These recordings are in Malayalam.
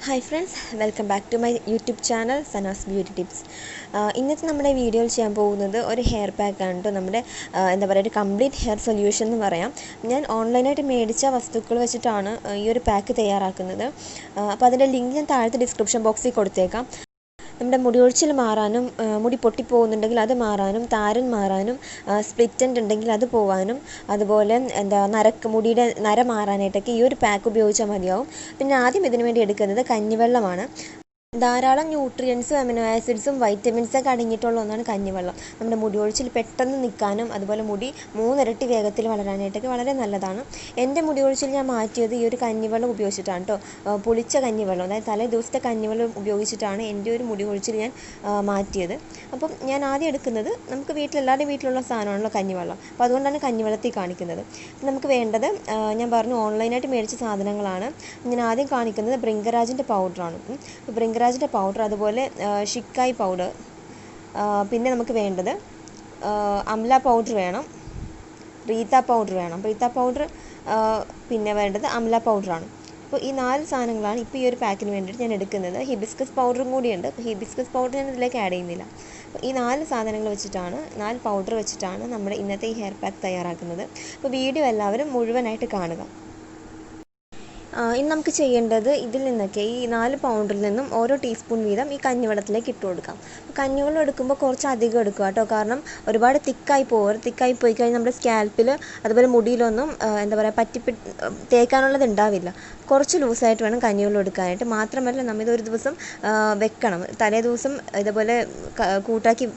Hi friends, welcome back to my YouTube channel Sana's beauty tips. ഇന്നത്തെ നമ്മുടെ വീഡിയോയിൽ ചെയ്യാൻ പോകുന്നത് ഒരു ഹെയർ പാക്കാണ് കേട്ടോ. നമ്മുടെ എന്താ പറയുക, ഒരു കംപ്ലീറ്റ് ഹെയർ സൊല്യൂഷൻ എന്ന് പറയാം. ഞാൻ ഓൺലൈനായിട്ട് മേടിച്ച വസ്തുക്കൾ വെച്ചിട്ടാണ് ഈ ഒരു പാക്ക് തയ്യാറാക്കുന്നത്. അപ്പോൾ അതിൻ്റെ ലിങ്ക് ഞാൻ താഴത്തെ ഡിസ്ക്രിപ്ഷൻ ബോക്സിൽ കൊടുത്തേക്കാം. നമ്മുടെ മുടി ഒഴിച്ചിൽ മാറാനും, മുടി പൊട്ടിപ്പോകുന്നുണ്ടെങ്കിൽ അത് മാറാനും, താരൻ മാറാനും, സ്പ്ലിറ്റ് എൻഡ് ഉണ്ടെങ്കിൽ അത് പോകാനും, അതുപോലെ മുടിയുടെ നര മാറാനായിട്ടൊക്കെ ഈ ഒരു പാക്ക് ഉപയോഗിച്ചാൽ മതിയാവും. പിന്നെ ആദ്യം ഇതിനു വേണ്ടി എടുക്കുന്നത് കഞ്ഞിവെള്ളമാണ്. ധാരാളം ന്യൂട്രിയൻസും അമിനോ ആസിഡ്സും വൈറ്റമിൻസൊക്കെ അടങ്ങിയിട്ടുള്ള ഒന്നാണ് കഞ്ഞിവെള്ളം. നമ്മുടെ മുടി ഒഴിച്ചിൽ പെട്ടെന്ന് നിൽക്കാനും അതുപോലെ മുടി 3 ഇരട്ടി വേഗത്തിൽ വളരാനായിട്ടൊക്കെ വളരെ നല്ലതാണ്. എൻ്റെ മുടി ഒഴിച്ചിൽ ഞാൻ മാറ്റിയത് ഈ ഒരു കഞ്ഞിവെള്ളം ഉപയോഗിച്ചിട്ടാണ് കേട്ടോ. പുളിച്ച കഞ്ഞിവെള്ളം, അതായത് തലേ ദിവസത്തെ കഞ്ഞിവെള്ളം ഉപയോഗിച്ചിട്ടാണ് എൻ്റെ ഒരു മുടി ഒഴിച്ചിൽ ഞാൻ മാറ്റിയത്. അപ്പം ഞാൻ ആദ്യം എടുക്കുന്നത്, നമുക്ക് എല്ലാവരുടെയും വീട്ടിലുള്ള സാധനമാണല്ലോ കഞ്ഞിവെള്ളം. അപ്പോൾ അതുകൊണ്ടാണ് കഞ്ഞിവെള്ളത്തിൽ കാണിക്കുന്നത്. നമുക്ക് വേണ്ടത്, ഞാൻ പറഞ്ഞു ഓൺലൈനായിട്ട് മേടിച്ച സാധനങ്ങളാണ്. ഞാൻ ആദ്യം കാണിക്കുന്നത് ബ്രിംഗരാജിൻ്റെ പൗഡറാണ്. ബ്രിംഗരാജിൻ്റെ പൗഡർ, അതുപോലെ ഷിക്കായി പൗഡർ, പിന്നെ നമുക്ക് വേണ്ടത് അംല പൗഡർ വേണം, റീത്ത പൗഡർ വേണം. റീത്ത പൗഡർ, പിന്നെ വേണ്ടത് അംല പൗഡറാണ്. അപ്പോൾ ഈ 4 സാധനങ്ങളാണ് ഇപ്പോൾ ഈ ഒരു പാക്കിന് വേണ്ടിയിട്ട് ഞാൻ എടുക്കുന്നത്. ഹിബിസ്കസ് പൗഡറും കൂടിയുണ്ട്. അപ്പോൾ ഹിബിസ്കസ് പൗഡർ ഞാൻ ഇതിലേക്ക് ആഡ് ചെയ്യുന്നില്ല. അപ്പോൾ ഈ 4 സാധനങ്ങൾ വെച്ചിട്ടാണ്, 4 പൗഡർ വെച്ചിട്ടാണ് നമ്മുടെ ഇന്നത്തെ ഈ ഹെയർ പാക്ക് തയ്യാറാക്കുന്നത്. അപ്പോൾ വീഡിയോ എല്ലാവരും മുഴുവനായിട്ട് കാണുക. ഇനി നമുക്ക് ചെയ്യേണ്ടത്, ഇതിൽ നിന്നൊക്കെ ഈ 4 പൗണ്ടറിൽ നിന്നും ഓരോ ടീസ്പൂൺ വീതം ഈ കഞ്ഞിവെള്ളത്തിലേക്ക് ഇട്ട് കൊടുക്കാം. കഞ്ഞിവെള്ളം എടുക്കുമ്പോൾ കുറച്ച് അധികം എടുക്കുക കേട്ടോ. കാരണം ഒരുപാട് തിക്കായി പോയി കഴിഞ്ഞാൽ നമ്മുടെ സ്കാൽപ്പിൽ അതുപോലെ മുടിയിലൊന്നും എന്താ പറയുക തേക്കാനുള്ളത് ഉണ്ടാവില്ല. കുറച്ച് ലൂസായിട്ട് വേണം കഞ്ഞിവെള്ളം എടുക്കാനായിട്ട്. മാത്രമല്ല, നമ്മൾ ഇതൊരു ദിവസം വെക്കണം. തലേ ദിവസം ഇതുപോലെ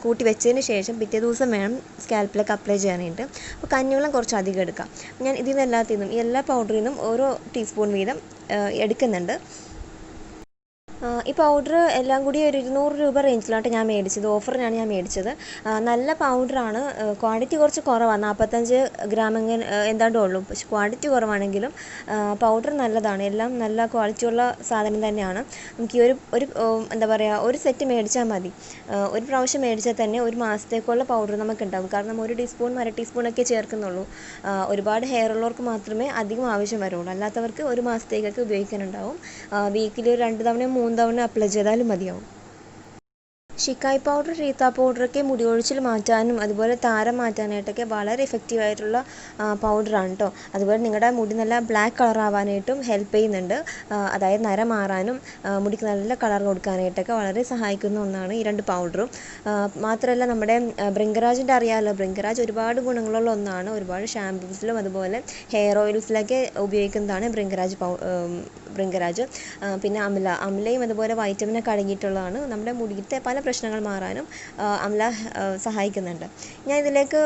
കൂട്ടി വെച്ചതിന് ശേഷം പിറ്റേ ദിവസം വേണം സ്കാൽപ്പിലേക്ക് അപ്ലൈ ചെയ്യാനായിട്ട്. അപ്പോൾ കഞ്ഞിവെള്ളം കുറച്ച് അധികം എടുക്കാം. ഞാൻ ഇതിൽ നിന്നും ഈ എല്ലാ പൗഡറിൽ നിന്നും ഓരോ ടീസ്പൂൺ വീതം എടുക്കുന്നുണ്ട്. ഈ പൗഡർ എല്ലാം കൂടി ഒരു 200 രൂപ റേഞ്ചിലായിട്ട് ഞാൻ മേടിച്ചത്. ഓഫറിനാണ് ഞാൻ മേടിച്ചത്. നല്ല പൗഡറാണ്. ക്വാണ്ടിറ്റി കുറച്ച് കുറവാണ്, 45 ഗ്രാം എന്താണ്ടേ ഉള്ളൂ. പക്ഷെ ക്വാണ്ടിറ്റി കുറവാണെങ്കിലും പൗഡർ നല്ലതാണ്. എല്ലാം നല്ല ക്വാളിറ്റിയുള്ള സാധനം തന്നെയാണ്. നമുക്ക് ഈ ഒരു എന്താ പറയുക, ഒരു സെറ്റ് മേടിച്ചാൽ മതി. ഒരു പ്രാവശ്യം മേടിച്ചാൽ തന്നെ ഒരു മാസത്തേക്കുള്ള പൗഡർ നമുക്ക് ഉണ്ടാകും. കാരണം 1 ടീസ്പൂൺ 1/2 ടീസ്പൂണൊക്കെ ചേർക്കുന്നുള്ളൂ. ഒരുപാട് ഹെയർ ഉള്ളവർക്ക് മാത്രമേ അധികം ആവശ്യം വരുള്ളൂ. അല്ലാത്തവർക്ക് ഒരു മാസത്തേക്കൊക്കെ ഉപയോഗിക്കാനുണ്ടാവും. വീക്കിൽ 2 തവണയോ 3 തവണ അപ്ലൈ ചെയ്താലും മതിയാവും. ഷിക്കായി പൗഡർ, റീത്ത പൗഡറൊക്കെ മുടി ഒഴിച്ചിൽ മാറ്റാനും അതുപോലെ താരം മാറ്റാനായിട്ടൊക്കെ വളരെ എഫക്റ്റീവായിട്ടുള്ള പൗഡറാണ് കേട്ടോ. അതുപോലെ നിങ്ങളുടെ മുടി നല്ല ബ്ലാക്ക് കളർ ആവാനായിട്ടും ഹെൽപ്പ് ചെയ്യുന്നുണ്ട്. അതായത് നര മാറാനും മുടിക്ക് നല്ല കളർ കൊടുക്കാനായിട്ടൊക്കെ വളരെ സഹായിക്കുന്ന ഒന്നാണ് ഈ 2 പൗഡറും. മാത്രമല്ല, നമ്മുടെ ബ്രിംഗരാജിൻ്റെ അറിയാമല്ലോ, ബ്രിംഗരാജ് ഒരുപാട് ഗുണങ്ങളുള്ള ഒന്നാണ്. ഒരുപാട് ഷാംപൂസിലും അതുപോലെ ഹെയർ ഓയിൽസിലൊക്കെ ഉപയോഗിക്കുന്നതാണ് ബ്രിംഗരാജ്. പിന്നെ അംലയും അതുപോലെ വൈറ്റമിനൊക്കെ അടങ്ങിയിട്ടുള്ളതാണ്. നമ്മുടെ മുടിയിലത്തെ പല പ്രശ്നങ്ങൾ മാറാനും അംല സഹായിക്കുന്നുണ്ട്. ഞാൻ ഇതിലേക്ക്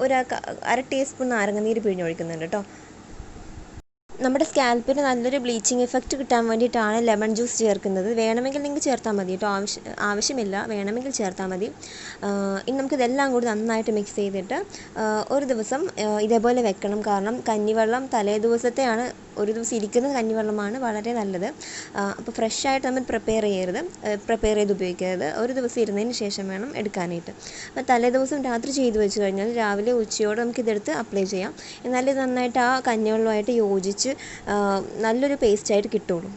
ഒരു 1/2 ടീസ്പൂൺ നാരങ്ങനീര് പിഴിഞ്ഞൊഴിക്കുന്നുണ്ട് കേട്ടോ. നമ്മുടെ സ്കാൽപ്പിന് നല്ലൊരു ബ്ലീച്ചിങ് എഫക്റ്റ് കിട്ടാൻ വേണ്ടിയിട്ടാണ് ലെമൺ ജ്യൂസ് ചേർക്കുന്നത്. വേണമെങ്കിൽ നിങ്ങൾക്ക് ചേർത്താൽ മതി കേട്ടോ. ആവശ്യമില്ല, വേണമെങ്കിൽ ചേർത്താൽ മതി. ഇനി നമുക്കിതെല്ലാം കൂടി നന്നായിട്ട് മിക്സ് ചെയ്തിട്ട് ഒരു ദിവസം ഇതേപോലെ വെക്കണം. കാരണം കഞ്ഞിവെള്ളം തലേ ദിവസത്തെയാണ്, ഒരു ദിവസം ഇരിക്കുന്ന കഞ്ഞിവെള്ളമാണ് വളരെ നല്ലത്. അപ്പോൾ ഫ്രഷായിട്ട് നമ്മൾ പ്രിപ്പയർ ചെയ്ത് ഉപയോഗിക്കരുത്. ഒരു ദിവസം ഇരുന്നതിന് ശേഷം വേണം എടുക്കാനായിട്ട്. അപ്പോൾ തലേ ദിവസം രാത്രി ചെയ്ത് വെച്ച് കഴിഞ്ഞാൽ രാവിലെ ഉച്ചയോടെ നമുക്കിതെടുത്ത് അപ്ലൈ ചെയ്യാം. എന്നാലും നന്നായിട്ട് ആ കഞ്ഞിവെള്ളമായിട്ട് യോജിച്ച് നല്ലൊരു പേസ്റ്റായിട്ട് കിട്ടുള്ളൂ.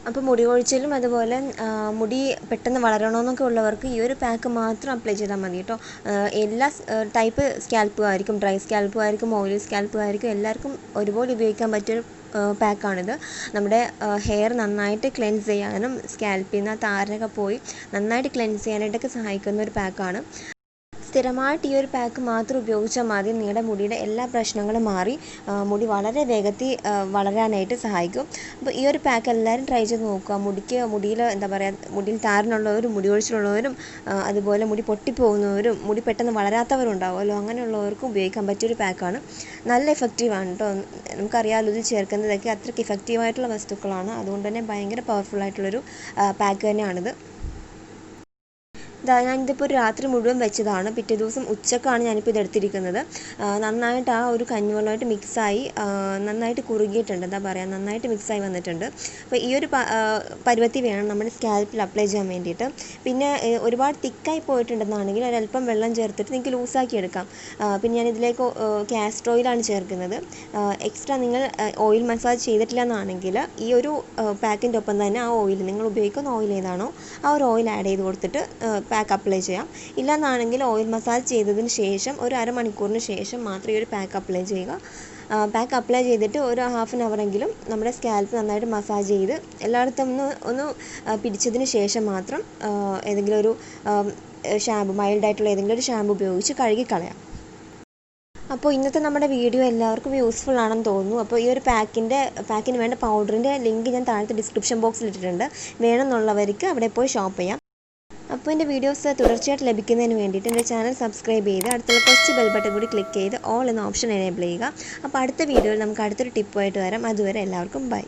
അപ്പോൾ മുടി കൊഴിച്ചിലും അതുപോലെ മുടി പെട്ടെന്ന് വളരണമെന്നൊക്കെ ഉള്ളവർക്ക് ഈ ഒരു പാക്ക് മാത്രം അപ്ലൈ ചെയ്താൽ മതി കേട്ടോ. എല്ലാ ടൈപ്പ് സ്കാൽപ്പും ആയിരിക്കും, ഡ്രൈ സ്കാൽപ്പും ആയിരിക്കും, ഓയിലി സ്കാൽപ്പും ആയിരിക്കും, എല്ലാവർക്കും ഒരുപോലെ ഉപയോഗിക്കാൻ പറ്റിയൊരു പാക്കാണിത്. നമ്മുടെ ഹെയർ നന്നായിട്ട് ക്ലെൻസ് ചെയ്യാനും സ്കാൽപ്പിൽ നിന്ന് താരനൊക്കെ പോയി നന്നായിട്ട് ക്ലെൻസ് ചെയ്യാനായിട്ടൊക്കെ സഹായിക്കുന്ന ഒരു പാക്കാണ്. സ്ഥിരമായിട്ട് ഈ ഒരു പാക്ക് മാത്രം ഉപയോഗിച്ചാൽ മതി. നിങ്ങളുടെ മുടിയുടെ എല്ലാ പ്രശ്നങ്ങളും മാറി മുടി വളരെ വേഗത്തിൽ വളരാനായിട്ട് സഹായിക്കും. അപ്പോൾ ഈ ഒരു പാക്ക് എല്ലാവരും ട്രൈ ചെയ്ത് നോക്കുക. മുടിയിൽ എന്താ പറയുക, മുടിയിൽ താരനുള്ളവരും മുടി ഒഴിച്ചിലുള്ളവരും അതുപോലെ മുടി പൊട്ടിപ്പോകുന്നവരും മുടി പെട്ടെന്ന് വളരാത്തവരും ഉണ്ടാവുമല്ലോ, അങ്ങനെയുള്ളവർക്കും ഉപയോഗിക്കാൻ പറ്റിയൊരു പാക്കാണ്. നല്ല എഫക്റ്റീവാണ് കേട്ടോ. നമുക്കറിയാമല്ലോ, ഇതിൽ ചേർക്കുന്നതൊക്കെ അത്രയ്ക്ക് എഫക്റ്റീവായിട്ടുള്ള വസ്തുക്കളാണ്. അതുകൊണ്ട് തന്നെ ഭയങ്കര പവർഫുള്ളായിട്ടുള്ളൊരു പാക്ക് തന്നെയാണിത്. ഞാനിതിപ്പോൾ ഒരു രാത്രി മുഴുവൻ വെച്ചതാണ്. പിറ്റേ ദിവസം ഉച്ചക്കാണ് ഞാനിപ്പോൾ ഇതെടുത്തിരിക്കുന്നത്. നന്നായിട്ട് ആ ഒരു കഞ്ഞിവെള്ളമായിട്ട് മിക്സായി നന്നായിട്ട് കുറുകിയിട്ടുണ്ട്. എന്താ പറയുക, നന്നായിട്ട് മിക്സായി വന്നിട്ടുണ്ട്. അപ്പോൾ ഈ ഒരു പരുവത്തിൽ വേണം നമ്മുടെ സ്കാൽപ്പിൽ അപ്ലൈ ചെയ്യാൻ വേണ്ടിയിട്ട്. പിന്നെ ഒരുപാട് തിക്കായി പോയിട്ടുണ്ടെന്നാണെങ്കിൽ ഒരല്പം വെള്ളം ചേർത്തിട്ട് നിങ്ങൾക്ക് ലൂസാക്കി എടുക്കാം. പിന്നെ ഞാനിതിലേക്ക് കാസ്റ്റർ ഓയിലാണ് ചേർക്കുന്നത്. എക്സ്ട്രാ നിങ്ങൾ ഓയിൽ മസാജ് ചെയ്തിട്ടില്ല എന്നാണെങ്കിൽ ഈ ഒരു പാക്കിൻ്റെ ഒപ്പം തന്നെ ആ ഓയിൽ, നിങ്ങൾ ഉപയോഗിക്കുന്ന ഓയിൽ ഏതാണോ ആ ഒരു ഓയിൽ ആഡ് ചെയ്ത് കൊടുത്തിട്ട് പാക്ക് അപ്ലൈ ചെയ്യാം. ഇല്ലയെന്നാണെങ്കിൽ ഓയിൽ മസാജ് ചെയ്തതിന് ശേഷം ഒരു അരമണിക്കൂറിന് ശേഷം മാത്രം ഈ ഒരു പാക്ക് അപ്ലൈ ചെയ്യുക. പാക്ക് അപ്ലൈ ചെയ്തിട്ട് ഒരു ഹാഫ് ആൻ അവറെങ്കിലും നമ്മുടെ സ്കാൽപ്പ് നന്നായിട്ട് മസാജ് ചെയ്ത് എല്ലായിടത്തും ഒന്ന് പിടിച്ചതിന് ശേഷം മാത്രം ഏതെങ്കിലും ഒരു ഷാമ്പു, മൈൽഡായിട്ടുള്ള ഏതെങ്കിലും ഒരു ഷാമ്പു ഉപയോഗിച്ച് കഴുകിക്കളയാം. അപ്പോൾ ഇന്നത്തെ നമ്മുടെ വീഡിയോ എല്ലാവർക്കും യൂസ്ഫുൾ ആണെന്ന് തോന്നുന്നു. അപ്പോൾ ഈ ഒരു പാക്കിന് വേണ്ട പൗഡറിൻ്റെ ലിങ്ക് ഞാൻ താഴത്തെ ഡിസ്ക്രിപ്ഷൻ ബോക്സിൽ ഇട്ടിട്ടുണ്ട്. വേണമെന്നുള്ളവർക്ക് അവിടെ പോയി ഷോപ്പ് ചെയ്യാം. അപ്പോൾ എൻ്റെ വീഡിയോസ് തുടർച്ചയായിട്ട് ലഭിക്കുന്നതിന് വേണ്ടിയിട്ട് എൻ്റെ ചാനൽ സബ്സ്ക്രൈബ് ചെയ്ത് അടുത്തുള്ള കുറച്ച് ബെൽ ബട്ടൺ കൂടി ക്ലിക്ക് ചെയ്ത് ഓൾ എന്ന ഓപ്ഷൻ എനേബിൾ ചെയ്യുക. അപ്പോൾ അടുത്ത വീഡിയോയിൽ നമുക്ക് അടുത്തൊരു ടിപ്പുമായിട്ട് വരാം. അതുവരെ എല്ലാവർക്കും ബൈ.